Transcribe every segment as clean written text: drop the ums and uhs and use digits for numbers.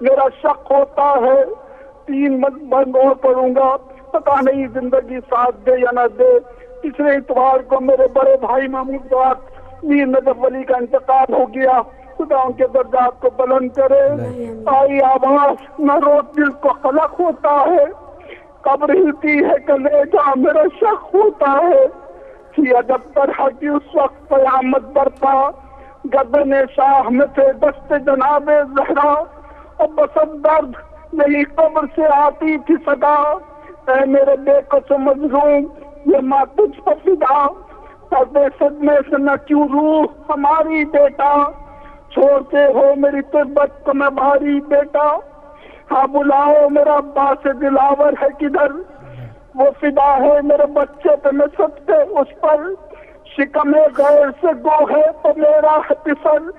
میرا شک ہوتا ہے 3 بند اور پڑھوں گا، پتا نہیں زندگی ساتھ دے یا نہ دے۔ تیسرے اتوار کو میرے بڑے بھائی محمود بات میر نجف ولی کا انتقال ہو گیا، خدا ان کے درجات کو بلند کرے۔ آئی آواز نہ روت دل کو خلق ہوتا ہے، قبر ہلتی ہے کلیجہ میرا شک ہوتا ہے۔ عجب طرح کی اس وقت قیامت برپا، گردن شاہ میں سے دست جناب زہرا، اور بسب درد یہی قبر سے آتی تھی صدا۔ اے میرے بے قسم مظلوم یہ ماں تجھ پر فدا، پردے صدمے سے نہ کیوں روح ہماری بیٹا، چھوڑتے ہو میری تربت کو میں بھاری بیٹا۔ ہاں بلاؤ میرا عباس دلاور ہے کدھر، وہ فدا ہے میرے بچے پہ میں سب پہ اس پر، شکم غیر سے گو ہے تو میرا ہے پسر،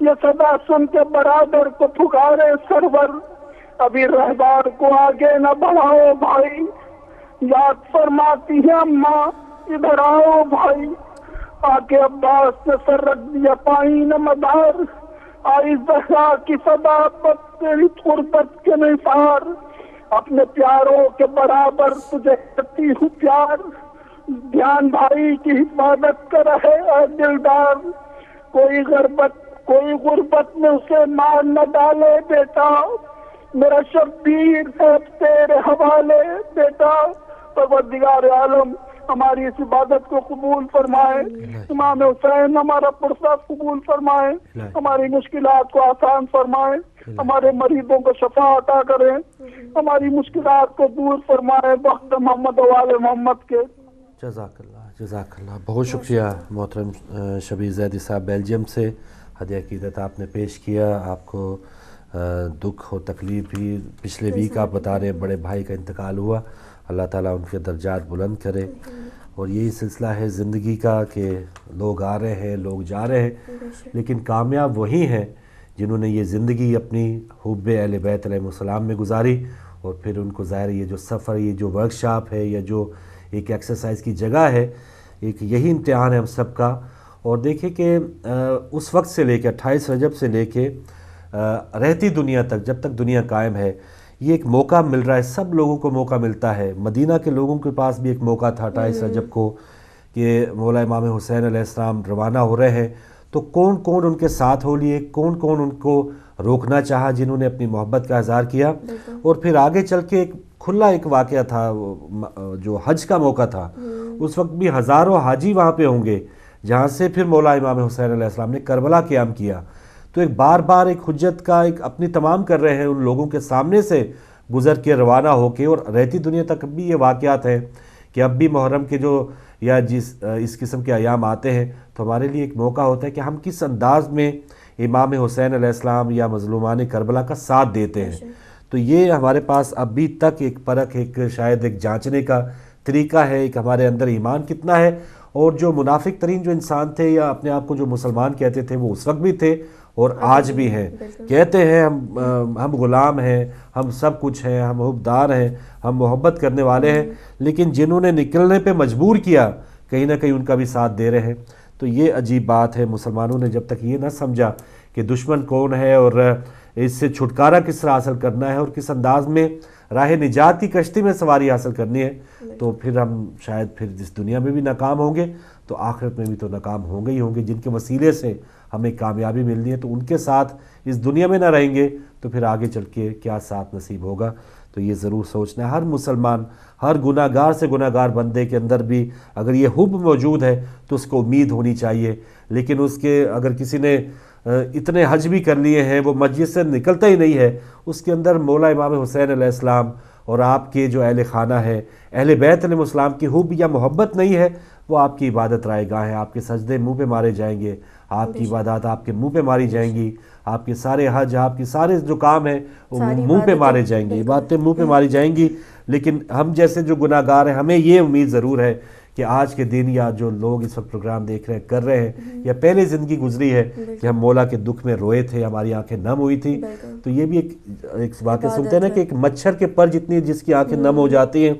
یہ صدا سن کے برادر کو پکارے سرور، ابھی رہبار کو آگے نہ بڑھاؤ بھائی، یاد فرماتی ہے اماں ادھر آؤ بھائی، آگے عباس نے سر رکھ دیا پائیں مدار، آئی زہرا کی صدا پر تیری غربت کے نثار، اپنے پیاروں کے برابر تجھے کرتی ہوں پیار، دھیان بھائی کی حفاظت کر رہے اے دلدار، کوئی غربت میں اسے مار نہ ڈالے بیٹا، میرا شبیر ہے تیرے حوالے بیٹا۔ پروردگار عالم ہماری اس عبادت کو قبول فرمائے، امام حسین ہمارا پرسہ قبول فرمائے، ہماری مشکلات کو آسان فرمائے، ہمارے مریضوں کو شفا عطا کریں، ہماری مشکلات کو دور فرمائے وقت محمد و آل محمد کے۔ جزاک اللہ، بہت شکریہ محترم شبیر زیدی صاحب بیلجیم سے، ہدیہ عقیدت آپ نے پیش کیا۔ آپ کو دکھ اور تکلیف بھی پچھلے ویک آپ بتا رہے بڑے بھائی کا انتقال ہوا، اللہ تعالیٰ ان کے درجات بلند کرے، اور یہی سلسلہ ہے زندگی کا کہ لوگ آ رہے ہیں لوگ جا رہے ہیں، لیکن کامیاب وہی ہیں جنہوں نے یہ زندگی اپنی حب اہل بیت علیہ السلام میں گزاری، اور پھر ان کو ظاہر یہ جو سفر، یہ جو ورکشاپ ہے، یا جو ایک ایکسرسائز کی جگہ ہے، ایک یہی امتحان ہے ہم سب کا۔ اور دیکھیں کہ اس وقت سے لے کے 28 رجب سے لے کے رہتی دنیا تک، جب تک دنیا قائم ہے، یہ ایک موقع مل رہا ہے، سب لوگوں کو موقع ملتا ہے۔ مدینہ کے لوگوں کے پاس بھی ایک موقع تھا 28 رجب کو کہ مولا امام حسین علیہ السلام روانہ ہو رہے ہیں، تو کون کون ان کے ساتھ ہو لیے، کون کون ان کو روکنا چاہا جنہوں نے اپنی محبت کا اظہار کیا، اور پھر آگے چل کے ایک کھلا ایک واقعہ تھا جو حج کا موقع تھا، اس وقت بھی ہزاروں حاجی وہاں پہ ہوں گے، جہاں سے پھر مولا امام حسین علیہ السلام نے کربلا قیام کیا۔ تو ایک بار بار ایک حجت کا ایک اپنی تمام کر رہے ہیں ان لوگوں کے سامنے سے گزر کے روانہ ہو کے، اور رہتی دنیا تک بھی یہ واقعات ہیں کہ اب بھی محرم کے جو یا اس قسم کے ایام آتے ہیں تو ہمارے لیے ایک موقع ہوتا ہے کہ ہم کس انداز میں امام حسین علیہ السلام یا مظلومان کربلا کا ساتھ دیتے ہیں۔ تو یہ ہمارے پاس ابھی تک ایک پرکھ، ایک شاید ایک جانچنے کا طریقہ ہے کہ ہمارے اندر ایمان کتنا ہے، اور جو منافق ترین جو انسان تھے یا اپنے آپ کو جو مسلمان کہتے تھے وہ اس وقت بھی تھے اور آج بھی ہیں، کہتے ہیں ہم غلام ہیں، ہم سب کچھ ہیں، ہم حبدار ہیں، ہم محبت کرنے والے ہیں، لیکن جنہوں نے نکلنے پہ مجبور کیا کہیں نہ کہیں ان کا بھی ساتھ دے رہے ہیں۔ تو یہ عجیب بات ہے، مسلمانوں نے جب تک یہ نہ سمجھا کہ دشمن کون ہے اور اس سے چھٹکارا کس طرح حاصل کرنا ہے اور کس انداز میں راہ نجات کی کشتی میں سواری حاصل کرنی ہے، تو پھر ہم شاید پھر اس دنیا میں بھی ناکام ہوں گے تو آخرت میں بھی تو ناکام ہوں گے ہی ہوں گے۔ جن کے وسیلے سے ہمیں کامیابی ملنی ہے تو ان کے ساتھ اس دنیا میں نہ رہیں گے تو پھر آگے چل کے کیا ساتھ نصیب ہوگا۔ تو یہ ضرور سوچنا ہے ہر مسلمان، ہر گناہ گار سے گناہ گار بندے کے اندر بھی اگر یہ حب موجود ہے تو اس کو امید ہونی چاہیے، لیکن اس کے اگر کسی نے اتنے حج بھی کر لیے ہیں وہ مسجد سے نکلتا ہی نہیں ہے، اس کے اندر مولا امام حسین علیہ السلام اور آپ کے جو اہل خانہ ہے، اہل بیت علیہ السلام کی حب یا محبت نہیں ہے، وہ آپ کی عبادت رائے گاہ ہے، آپ کے سجدے منہ پہ مارے جائیں گے، آپ کی عبادات آپ کے منہ پہ ماری جائیں گی، آپ کے سارے حج، آپ کے سارے جو کام ہیں وہ منہ پہ مارے جائیں گے، باتیں منہ پہ ماری جائیں گی۔ لیکن ہم جیسے جو گناہ گار ہیں ہمیں یہ امید ضرور ہے کہ آج کے دن یا جو لوگ اس وقت پروگرام دیکھ رہے ہیں، کر رہے ہیں، یا پہلے زندگی گزری ہے کہ ہم مولا کے دکھ میں روئے تھے، ہماری آنکھیں نم ہوئی تھی، تو یہ بھی ایک واقعہ سنتے ہیں نا کہ ایک مچھر کے پر جتنی جس کی آنکھیں نم ہو جاتی ہیں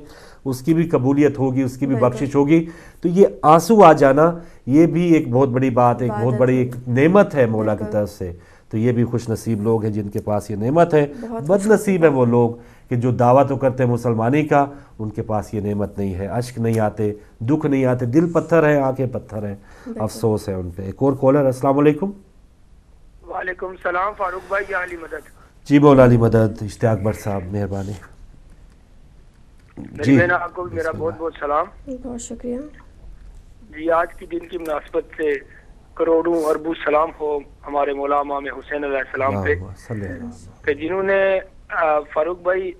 اس کی بھی قبولیت ہوگی، اس کی بھی بخشش ہوگی۔ تو یہ آنسو آ جانا یہ بھی ایک بہت بڑی بات ہے، ایک بہت بڑی ایک نعمت ہے مولا کی طرف سے۔ تو یہ بھی خوش نصیب لوگ ہیں جن کے پاس یہ نعمت ہے. بد نصیب ہے وہ لوگ کہ جو دعویٰ تو کرتے ہیں مسلمانی کا، ان کے پاس یہ نعمت نہیں ہے، اشک نہیں آتے، دکھ نہیں آتے، دل پتھر ہے، آنکھیں پتھر ہیں. افسوس ہے ان پہ. ایک اور کالر. السلام علیکم. وعلیکم السلام فاروق بھائی، یا علی مدد. جی مولا علی مدد. اشتیاق بٹ صاحب مہربانی. جی آپ کو میرا بہت بہت سلام. بہت شکریہ. جی آج کی دن کی مناسبت سے کروڑوں اربوں سلام ہو ہمارے مولا امام حسین علیہ السلام پہ کہ جنہوں نے فاروق بھائی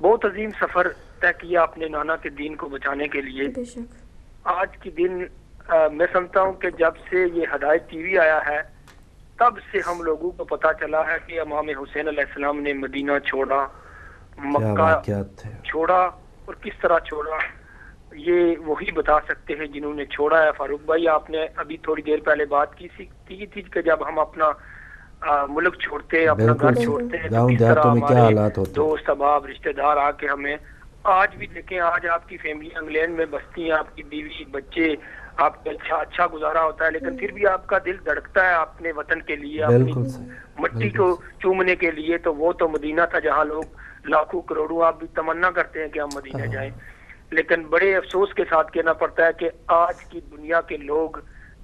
بہت عظیم سفر طے کیا اپنے نانا کے دین کو بچانے کے لیے. آج کی دن میں سمجھتا ہوں کہ جب سے یہ ہدایت ٹی وی آیا ہے تب سے ہم لوگوں کو پتا چلا ہے کہ امام حسین علیہ السلام نے مدینہ چھوڑا، مکہ چھوڑا، اور کس طرح چھوڑا یہ وہی بتا سکتے ہیں جنہوں نے چھوڑا ہے. فاروق بھائی آپ نے ابھی تھوڑی دیر پہلے بات کی تھی کہ جب ہم اپنا ملک چھوڑتے ہیں، اپنا گھر چھوڑتے ہیں تو کس طرح ہمارے دوست احباب رشتہ دار آ کے ہمیں. آج بھی دیکھیں، آج آپ کی فیملی انگلینڈ میں بستی ہیں، آپ کی بیوی بچے، آپ کا اچھا گزارا ہوتا ہے، لیکن پھر بھی آپ کا دل دھڑکتا ہے اپنے وطن کے لیے، اپنی مٹی کو چومنے کے لیے. تو وہ تو مدینہ تھا جہاں لوگ لاکھوں کروڑوں آپ بھی تمنا کرتے ہیں کہ ہم مدینہ جائیں. لیکن بڑے افسوس کے ساتھ کہنا پڑتا ہے کہ آج کی دنیا کے لوگ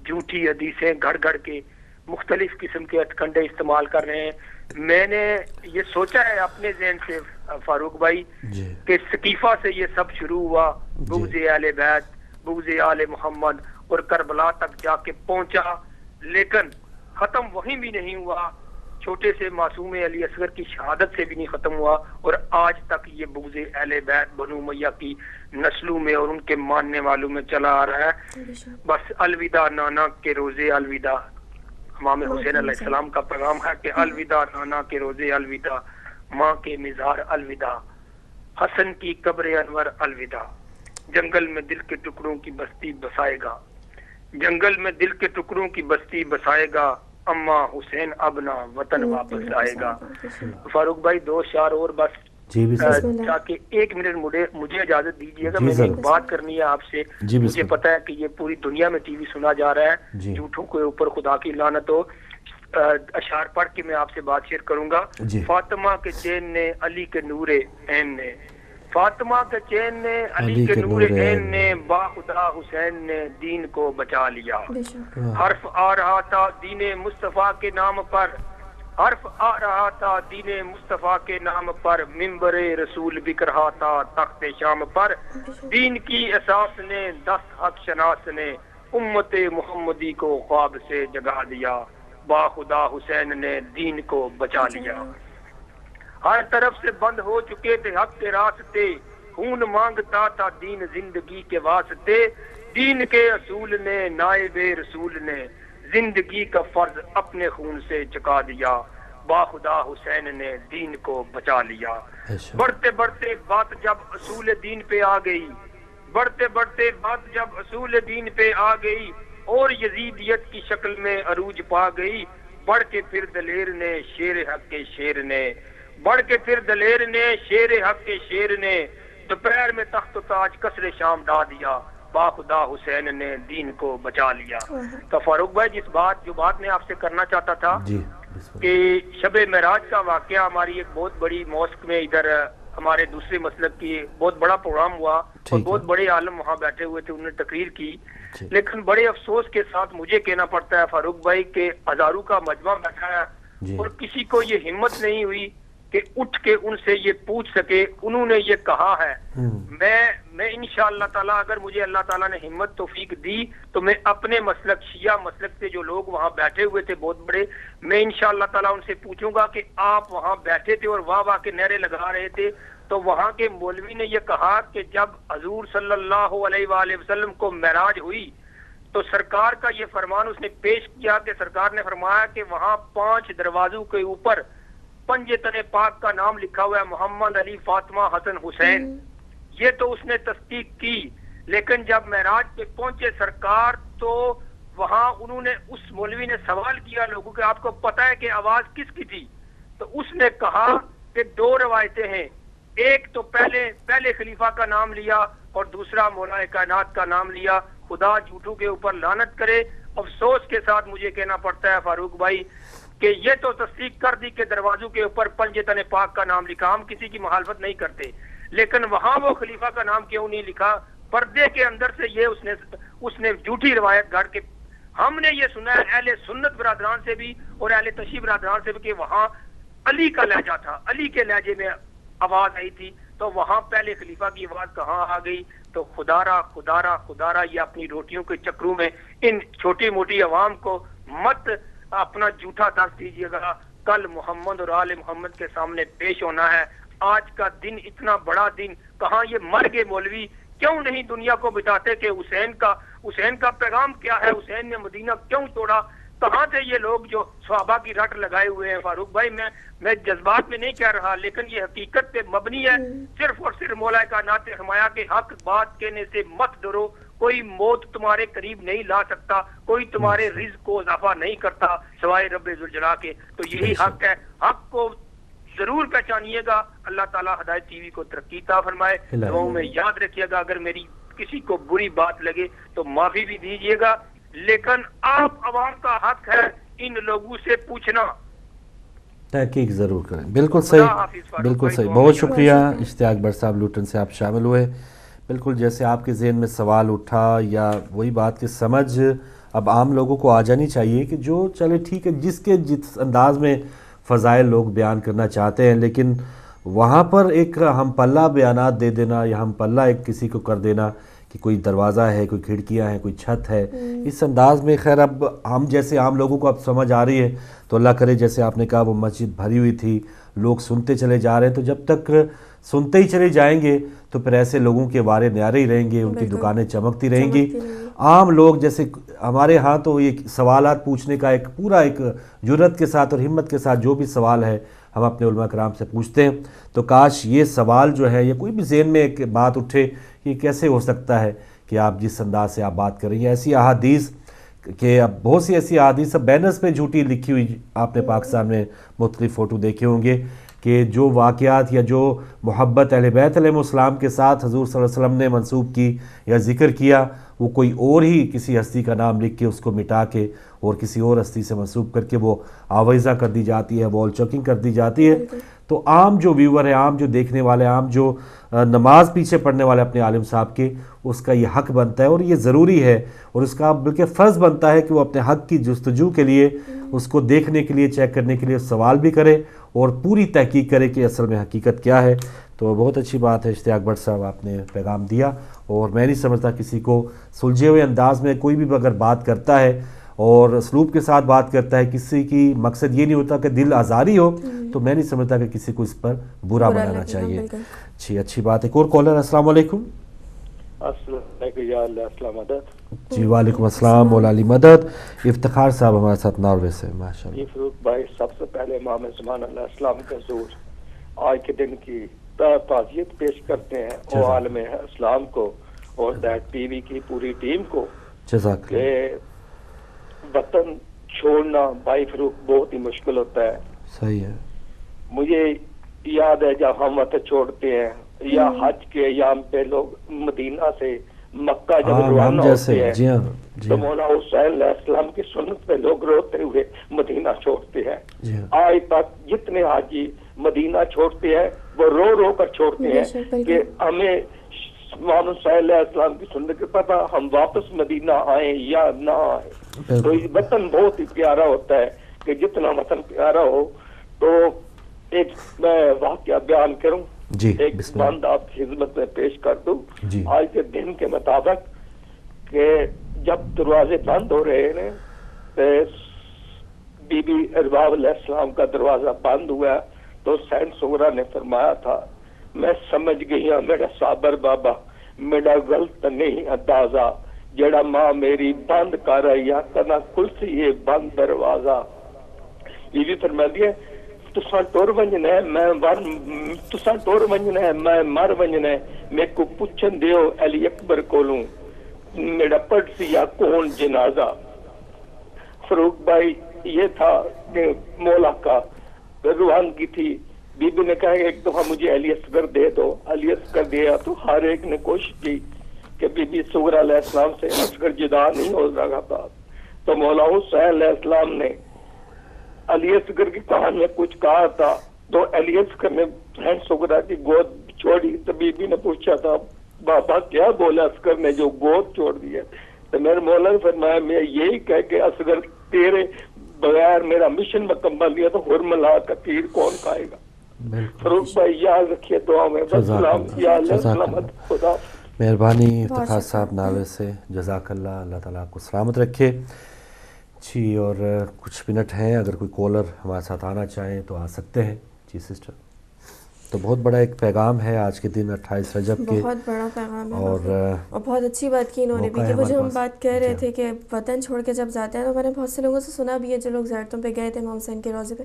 جھوٹی حدیثیں گھڑ گھڑ کے مختلف قسم کے ہتھ کنڈے استعمال کر رہے ہیں. میں نے یہ سوچا ہے اپنے ذہن سے فاروق بھائی کہ سقیفہ سے یہ سب شروع ہوا، بغض اہل بیت، بغض آل محمد، اور کربلا تک جا کے پہنچا، لیکن ختم وہیں بھی نہیں ہوا. چھوٹے سے معصوم علی اصغر کی شہادت سے بھی نہیں ختم ہوا، اور آج تک یہ بغض اہل بیت بنو امیہ کی نسلوں میں اور ان کے ماننے والوں میں چلا آ رہا ہے. بس الوداع نانا کے روزے، الوداع. امام حسین علیہ السلام کا پیغام ہے کہ الوداع نانا کے روزے، الوداع ماں کے مزار، الوداع حسن کی قبر انور، الوداع. جنگل میں دل کے ٹکڑوں کی بستی بسائے گا، جنگل میں دل کے ٹکڑوں کی بستی بسائے گا، اما حسین ابنا وطن واپس آئے گا. فاروق بھائی دو اشعار اور بس تاکہ 1 منٹ مجھے اجازت دیجیے گا. میں نے ایک بات کرنی ہے آپ سے. مجھے پتا ہے کہ یہ پوری دنیا میں ٹی وی سنا جا رہا ہے، جھوٹوں کے اوپر خدا کی لعنت ہو. اشعار پڑھ کے میں آپ سے بات شیئر کروں گا. فاطمہ کے چین نے علی کے نور عین نے، فاطمہ کے چین نے علی کے نور عین نے، با خدا حسین نے دین کو بچا لیا. حرف آ رہا تھا دین مصطفیٰ کے نام پر، حرف آ رہا تھا دین مصطفیٰ کے نام پر، منبر رسول بک رہا تھا تخت شام پر. دین کی اساس نے 10 حق شناس نے امت محمدی کو خواب سے جگا دیا، با خدا حسین نے دین کو بچا لیا. ہر طرف سے بند ہو چکے تھے حق کے راستے، خون مانگتا تھا دین زندگی کے واسطے. دین کے اصول نے نائب رسول نے زندگی کا فرض اپنے خون سے چکا دیا، با خدا حسین نے دین کو بچا لیا. بڑھتے بڑھتے بات جب اصول دین پہ آ گئی، بڑھتے بڑھتے بات جب اصول دین پہ آ گئی، اور یزیدیت کی شکل میں عروج پا گئی. بڑھ کے پھر دلیر نے شیر حق کے شیر نے، بڑھ کے پھر دلیر نے شیر حق کے شیر نے، دوپہر میں تخت و تاج قصر شام ڈھا دیا، با خدا حسین نے دین کو بچا لیا. تو فاروق بھائی جو بات میں آپ سے کرنا چاہتا تھا کہ شب معراج کا واقعہ، ہماری ایک بہت بڑی موسک میں ادھر ہمارے دوسرے مسلک کی بہت بڑا پروگرام ہوا اور بہت بڑے عالم وہاں بیٹھے ہوئے تھے، انہوں نے تقریر کی. لیکن بڑے افسوس کے ساتھ مجھے کہنا پڑتا ہے فاروق بھائی کہ ہزاروں کا مجمع بیٹھا ہے اور کسی کو یہ ہمت نہیں ہوئی کہ اٹھ کے ان سے یہ پوچھ سکے. انہوں نے یہ کہا ہے، میں انشاءاللہ تعالیٰ اگر مجھے اللہ تعالیٰ نے ہمت توفیق دی تو میں اپنے مسلک شیعہ مسلک سے جو لوگ وہاں بیٹھے ہوئے تھے بہت بڑے، میں انشاءاللہ تعالیٰ ان سے پوچھوں گا کہ آپ وہاں بیٹھے تھے اور واہ واہ کے نعرے لگا رہے تھے تو وہاں کے مولوی نے یہ کہا کہ جب حضور صلی اللہ علیہ وآلہ وسلم کو معراج ہوئی تو سرکار کا یہ فرمان اس نے پیش کیا کہ سرکار نے فرمایا کہ وہاں 5 دروازوں کے اوپر پنجتن پاک کا نام لکھا ہوا ہے، محمد، علی، فاطمہ، حسن، حسین. یہ تو اس نے تصدیق کی، لیکن جب معراج پہ پہنچے سرکار تو وہاں انہوں نے اس مولوی نے سوال کیا لوگوں کہ آپ کو پتا ہے کہ آواز کس کی تھی؟ تو اس نے کہا کہ 2 روایتیں ہیں، ایک تو پہلے خلیفہ کا نام لیا اور دوسرا مولا کائنات کا نام لیا. خدا جھوٹوں کے اوپر لعنت کرے. افسوس کے ساتھ مجھے کہنا پڑتا ہے فاروق بھائی کہ یہ تو تصدیق کر دی کہ دروازوں کے اوپر پنجتن پاک کا نام لکھا. ہم کسی کی مخالفت نہیں کرتے, لیکن وہاں وہ خلیفہ کا نام کیوں نہیں لکھا؟ پردے کے اندر سے یہ اس نے جھوٹی روایت گھڑ کے. ہم نے یہ سنا ہے اہل سنت برادران سے بھی اور اہل تشیع برادران سے بھی کہ وہاں علی کا لہجہ تھا, علی کے لہجے میں آواز آئی تھی. تو وہاں پہلے خلیفہ کی آواز کہاں آ گئی؟ تو خدارا خدارا خدارا. یہ اپنی روٹیوں کے چکروں میں ان چھوٹی موٹی عوام کو مت اپنا جھوٹا درس دیجیے گا. کل محمد اور آل محمد کے سامنے پیش ہونا ہے. آج کا دن اتنا بڑا دن, کہاں یہ مر گئے مولوی کیوں نہیں دنیا کو بتاتے کہ حسین کا پیغام کیا ہے, حسین نے مدینہ کیوں توڑا؟ کہاں سے یہ لوگ جو صحابہ کی رٹ لگائے ہوئے ہیں؟ فاروق بھائی میں جذبات میں نہیں کہہ رہا, لیکن یہ حقیقت پہ مبنی ہے. صرف اور صرف مولا کائنات نے فرمایا کہ حق بات کہنے سے مت ڈرو, کوئی موت تمہارے قریب نہیں لا سکتا, کوئی تمہارے رزق کو اضافہ نہیں کرتا سوائے رب ذوالجلال کے. تو یہی حق ہے, حق کو ضرور پہچانیے گا. اللہ تعالیٰ ہدایت ٹی وی کو ترقی عطا فرمائے. دعاؤں میں یاد رکھیے گا, اگر میری کسی کو بری بات لگے تو معافی بھی دیجیے گا, لیکن آپ عوام کا حق ہے ان لوگوں سے پوچھنا. تحقیق ضرور کریں. بالکل صحیح, بالکل صحیح. بہت شکریہ اشتیاق بٹ صاحب لوٹن سے آپ شامل ہوئے. بالکل جیسے آپ کے ذہن میں سوال اٹھا, یا وہی بات کہ سمجھ اب عام لوگوں کو آ جانی چاہیے کہ جو چلے ٹھیک ہے جس انداز میں فضائل لوگ بیان کرنا چاہتے ہیں, لیکن وہاں پر ایک ہم پلہ بیانات دے دینا یا ہم پلہ ایک کسی کو کر دینا کہ کوئی دروازہ ہے, کوئی کھڑکیاں ہیں, کوئی چھت ہے, اس انداز میں خیر اب ہم جیسے عام لوگوں کو اب سمجھ آ رہی ہے. تو اللہ کرے جیسے آپ نے کہا وہ مسجد بھری ہوئی تھی, لوگ سنتے چلے جا رہے ہیں, تو جب تک سنتے ہی چلے جائیں گے تو پھر ایسے لوگوں کے وارے نیارے ہی رہیں گے, ان کی دکانیں چمکتی رہیں گی. عام لوگ جیسے ہمارے ہاں تو یہ سوالات پوچھنے کا ایک پورا ایک جرت کے ساتھ اور ہمت کے ساتھ جو بھی سوال ہے ہم اپنے علماء کرام سے پوچھتے ہیں. تو کاش یہ سوال جو ہے, یہ کوئی بھی ذہن میں ایک بات اٹھے کہ کیسے ہو سکتا ہے کہ آپ جس انداز سے آپ بات کر رہی ہیں, ایسی احادیث کہ اب بہت سی ایسی احادیث اب بینرز پہ جھوٹی لکھی ہوئی آپ نے پاکستان میں مختلف فوٹو دیکھے ہوں گے کہ جو واقعات یا جو محبت اہل بیت علیہ السلام کے ساتھ حضور صلی اللہ علیہ وسلم نے منسوب کی یا ذکر کیا, وہ کوئی اور ہی کسی ہستی کا نام لکھ کے اس کو مٹا کے اور کسی اور ہستی سے منسوب کر کے وہ آویزہ کر دی جاتی ہے, وال چوکنگ کر دی جاتی ہے. تو عام جو ویور ہے, عام جو دیکھنے والے, عام جو نماز پیچھے پڑھنے والے اپنے عالم صاحب کے, اس کا یہ حق بنتا ہے اور یہ ضروری ہے اور اس کا بلکہ فرض بنتا ہے کہ وہ اپنے حق کی جستجو کے لیے, اس کو دیکھنے کے لیے, چیک کرنے کے لیے سوال بھی کرے اور پوری تحقیق کرے کہ اصل میں حقیقت کیا ہے. تو بہت اچھی بات ہے اشتیاق بٹ صاحب, آپ نے پیغام دیا. اور میں نہیں سمجھتا کسی کو سلجھے ہوئے انداز میں کوئی بھی اگر بات کرتا ہے اور اسلوب کے ساتھ بات کرتا ہے, کسی کی مقصد یہ نہیں ہوتا کہ دل آزاری ہو, تو میں نہیں سمجھتا کہ کسی کو اس پر برا بنانا چاہیے. جی اچھی بات ہے. ایک اور کالر, السلام علیکم. السلام جی وعلیکم السلام, مولا علی مدد. افتخار صاحب ہمارے ساتھ ناروے سے. ماشاء اللہ. فاروق بھائی, سب سے پہلے امام زمان علیہ السلام کا ظہور آج کے دن کی تعزیت پیش کرتے ہیں اور عالم اسلام کو اور ٹی وی کی پوری ٹیم کو. جزاک کہ وطن چھوڑنا بھائی فاروق بہت ہی مشکل ہوتا ہے. صحیح ہے. مجھے یاد ہے جب ہم وطن چھوڑتے ہیں یا حج کے ایام پہ لوگ مدینہ سے مکہ جب روانہ ہوتے ہیں تو مولا حسین علیہ السلام کی سنت پہ لوگ روتے ہوئے مدینہ چھوڑتے ہیں. آج تک جتنے حاجی مدینہ چھوڑتے ہیں وہ رو رو کر چھوڑتے ہیں کہ ہمیں امام حسین علیہ السلام کی سنت کے پتہ ہم واپس مدینہ آئیں یا نہ آئیں. تو وطن بہت ہی پیارا ہوتا ہے کہ جتنا وطن پیارا ہو. تو ایک میں واقعہ بیان کروں, ایک بند آپ کی خدمت میں پیش کر دوں. آج کے دن کے مطابق کہ جب دروازے بند ہو رہے ہیں, بی بی ارباب علیہ السلام کا دروازہ بند ہوا تو حسین صغرا نے فرمایا تھا, میں سمجھ گئی ہوں میرا صابر بابا, میرا غلط نہیں اندازہ, جڑا ماں میری بند کر رہی ہے کنا کل سے یہ بند دروازہ. بی بی فرماتی ہے تساں ٹور ونجنا ہے, تساں ٹور ونجنا ہے, میں مر ونجنا ہے, میرے کو پوچھن دیو علی اکبر کولوں میرا پڑھ سی یا کون جنازہ. فاروق بھائی یہ تھا کہ مولا کا روانگی تھی. بی بی نے کہا ایک دفعہ مجھے علی اصغر دے دو. علی اصغر دیا تو ہر ایک نے کوشش کی کہ بی بی صغرا علیہ السلام سے اصغر جدا نہیں ہو رہا تھا. تو مولا حسین علیہ السلام نے علی اصغر کی کہانی میں کچھ کہا تھا تو علی اصغر نے بہن سغرا کی گود چھوڑی تو بی بی نے پوچھا تھا بابا کیا بولا اصغر نے جو گود چھوڑ دیا؟ تو میرے مولا نے فرمایا میں یہی کہہ کہ اصغر تیرے بغیر میرا مشن مکمل کیا تو حرملا کا تیر کون کھائے گا؟ فاروق بھائی یاد رکھیے دعا میں. خدا مہربانی افتخار صاحب ناوے سے، جزاک اللہ، اللہ تعالیٰ آپ کو سلامت رکھے جی. اور کچھ منٹ ہیں، اگر کوئی کالر ہمارے ساتھ آنا چاہیں تو آ سکتے ہیں. جی سسٹر. تو بہت بڑا ایک پیغام ہے آج کے دن 28 رجب کے، بہت بڑا پیغام ہے اور بہت اچھی بات کی انہوں نے بھی کہ وہ جو ہم بات کہہ رہے تھے کہ وطن چھوڑ کے جب جاتے ہیں، تو میں نے بہت سے لوگوں سے سنا بھی ہے جو لوگ زیارتوں پہ گئے تھے امام حسین کے روضے پہ،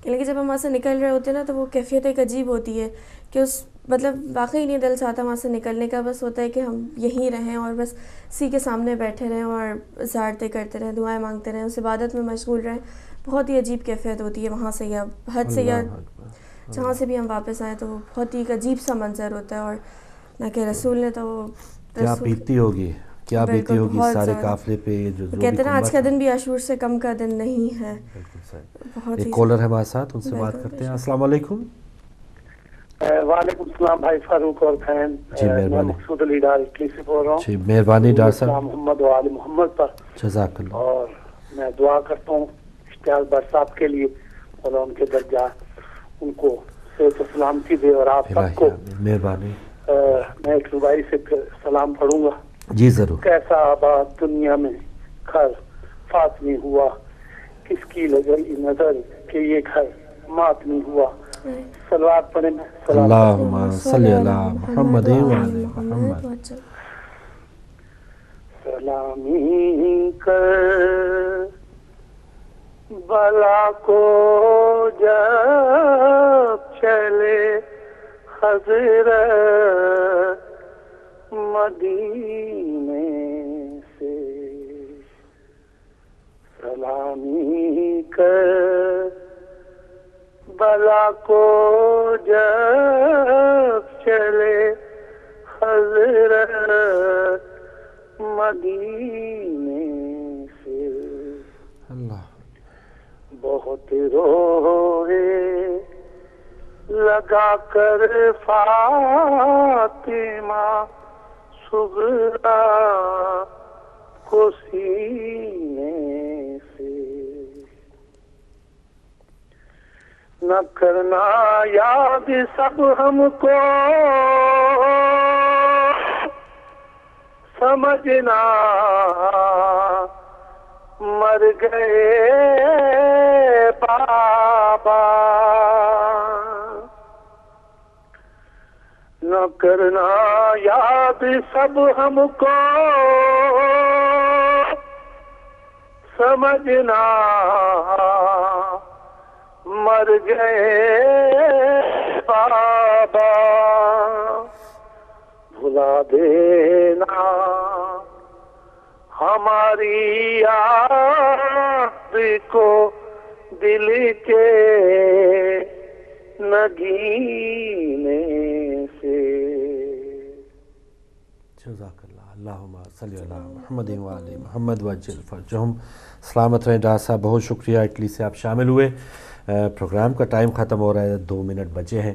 لیکن جب ہم وہاں سے نکل رہے ہوتے ہیں نا تو وہ کیفیت ایک عجیب ہوتی ہے کہ اس مطلب واقعی نہیں دل چاہتا وہاں سے نکلنے کا، بس ہوتا ہے کہ ہم یہیں رہیں اور بس اسی کے سامنے بیٹھے رہیں اور زیارتیں کرتے رہیں، دعائیں مانگتے رہیں، اس عبادت میں مشغول رہیں. بہت ہی عجیب کیفیت ہوتی ہے وہاں سے، یا حد سے یا جہاں سے بھی ہم واپس آئیں تو وہ بہت ہی ایک عجیب سا منظر ہوتا ہے. اور نہ کہ رسول نے تو کیا بیتی ہوگی، کیا بیتی ہوگی سارے قافلے پہ. جو کہتے ہیں آج کا دن بھی عاشور سے کم کا دن نہیں ہے. بہت ایک کالر ہے ہمارے ساتھ، ان سے بات کرتے ہیں. السلام علیکم. وعلیکم السلام بھائی فاروق اور بہن. جی مہربانی. مقصود علی ڈار اٹلی سے بول رہا ہوں. جی مہربانی ڈار صاحب. محمد و آل محمد پر جزاک اللہ. اور میں دعا کرتا ہوں اشتیاق بر صاحب کے لیے، اور ان کے درجات ان کو صحت و سلامتی دے، اور آپ سب کو. مہربانی. میں ایک ربائی سے پھر سلام پڑھوں گا. جی ضرور. کیسا آباد دنیا میں گھر فاطمی ہوا، کس کی لگئی نظر کہ یہ گھر ماتمی ہوا. صلوات پڑھیں. اللہم صلی علی محمد و علی محمد. سلامی کر بلا کو جب چلے حضرت مدینے سے. سلامی کر بلا کو جب چلے حضرت مدینے سے. اللہ. بہت روئے لگا کر فاطمہ صغرا کو سینے سے. نہ کرنا یاد سب ہم کو سمجھنا مر گئے بابا. نہ کرنا یاد سب ہم کو سمجھنا مر گئے بابا. بھلا دینا ہماری یاد کو دل کے نگینے سے. جزاک اللہ. اللہم صلی علی محمد و علی محمد وجل فرجہم. سلامت رہیں ڈار صاحب، بہت شکریہ اٹلی سے آپ شامل ہوئے. پروگرام کا ٹائم ختم ہو رہا ہے، 2 منٹ بچے ہیں.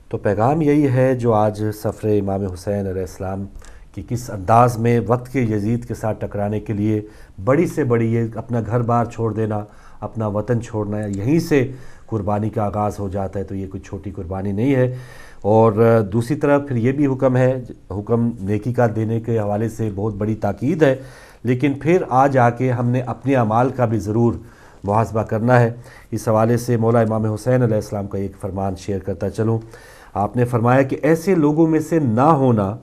تو پیغام یہی ہے جو آج سفر امام حسین علیہ السلام کی کس انداز میں وقت کے یزید کے ساتھ ٹکرانے کے لیے بڑی سے بڑی یہ اپنا گھر بار چھوڑ دینا، اپنا وطن چھوڑنا، یہیں سے قربانی کا آغاز ہو جاتا ہے. تو یہ کوئی چھوٹی قربانی نہیں ہے. اور دوسری طرف پھر یہ بھی حکم ہے، حکم نیکی کا دینے کے حوالے سے بہت بڑی تاکید ہے، لیکن پھر آج آ کے ہم نے اپنے اعمال کا بھی ضرور محاسبہ کرنا ہے. اس حوالے سے مولا امام حسین علیہ السلام کا ایک فرمان شیئر کرتا چلوں. آپ نے فرمایا کہ ایسے لوگوں میں سے نہ ہونا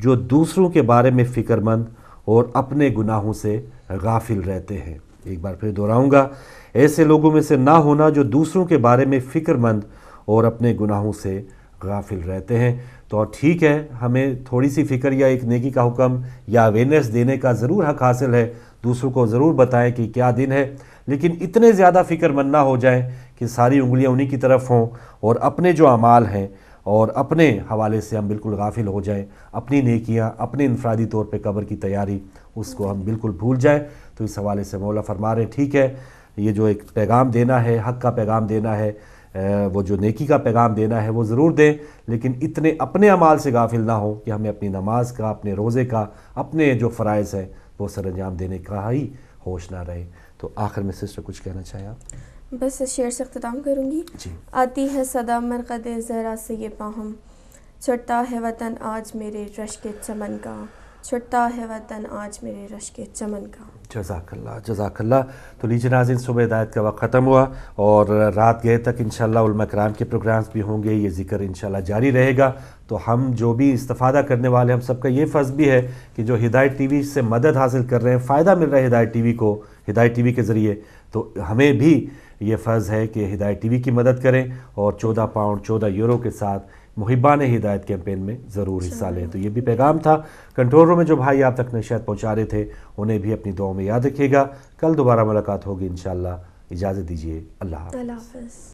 جو دوسروں کے بارے میں فکر مند اور اپنے گناہوں سے غافل رہتے ہیں. ایک بار پھر دہراؤں گا، ایسے لوگوں میں سے نہ ہونا جو دوسروں کے بارے میں فکر مند اور اپنے گناہوں سے غافل رہتے ہیں. تو ٹھیک ہے، ہمیں تھوڑی سی فکر یا ایک نیکی کا حکم یا اویئرنیس دینے کا ضرور حق حاصل ہے، دوسروں کو ضرور بتائیں کہ کیا دن ہے، لیکن اتنے زیادہ فکر مند نہ ہو جائیں کہ ساری انگلیاں انہی کی طرف ہوں اور اپنے جو اعمال ہیں اور اپنے حوالے سے ہم بالکل غافل ہو جائیں. اپنی نیکیاں، اپنے انفرادی طور پہ قبر کی تیاری، اس کو ہم بالکل بھول جائیں. تو اس حوالے سے مولا فرما رہے ٹھیک ہے، یہ جو ایک پیغام دینا ہے، حق کا پیغام دینا ہے، وہ جو نیکی کا پیغام دینا ہے وہ ضرور دیں، لیکن اتنے اپنے اعمال سے غافل نہ ہوں کہ ہمیں اپنی نماز کا، اپنے روزے کا، اپنے جو فرائض ہیں وہ سر انجام دینے کا ہی ہوش نہ رہے۔ تو آخر میں سسٹر کچھ کہنا چاہیں آپ؟ بس اس شعر سے اختتام کروں گی۔ جی۔ آتی ہے صدا مرقد زہرا سے یہ باہم، چھٹتا ہے وطن آج میرے رشک چمن کا، چھٹتا ہے وطن آج میرے رشک چمن کا۔ جزاک اللہ، جزاک اللہ۔ تو لیجیے ناظرین، صبح ہدایت کا وقت ختم ہوا اور رات گئے تک انشاءاللہ علماء کرام کے پروگرامز بھی ہوں گے، یہ ذکر انشاءاللہ جاری رہے گا۔ تو ہم جو بھی استفادہ کرنے والے، ہم سب کا یہ فرض بھی ہے کہ جو ہدایت ٹی وی سے مدد حاصل کر رہے ہیں، فائدہ مل رہا ہے ہدایت ٹی وی کو، ہدایت ٹی وی کے ذریعے، تو ہمیں بھی یہ فرض ہے کہ ہدایت ٹی وی کی مدد کریں اور 14 پاؤنڈ 14 یورو کے ساتھ محبان ہدایت کیمپین میں ضرور حصہ لیں۔ تو یہ بھی پیغام تھا۔ کنٹرول روم میں جو بھائی آپ تک نشریات پہنچا رہے تھے انہیں بھی اپنی دعاؤں میں یاد رکھیے گا۔ کل دوبارہ ملاقات ہوگی انشاءاللہ۔ اجازت دیجیے، اللہ حافظ۔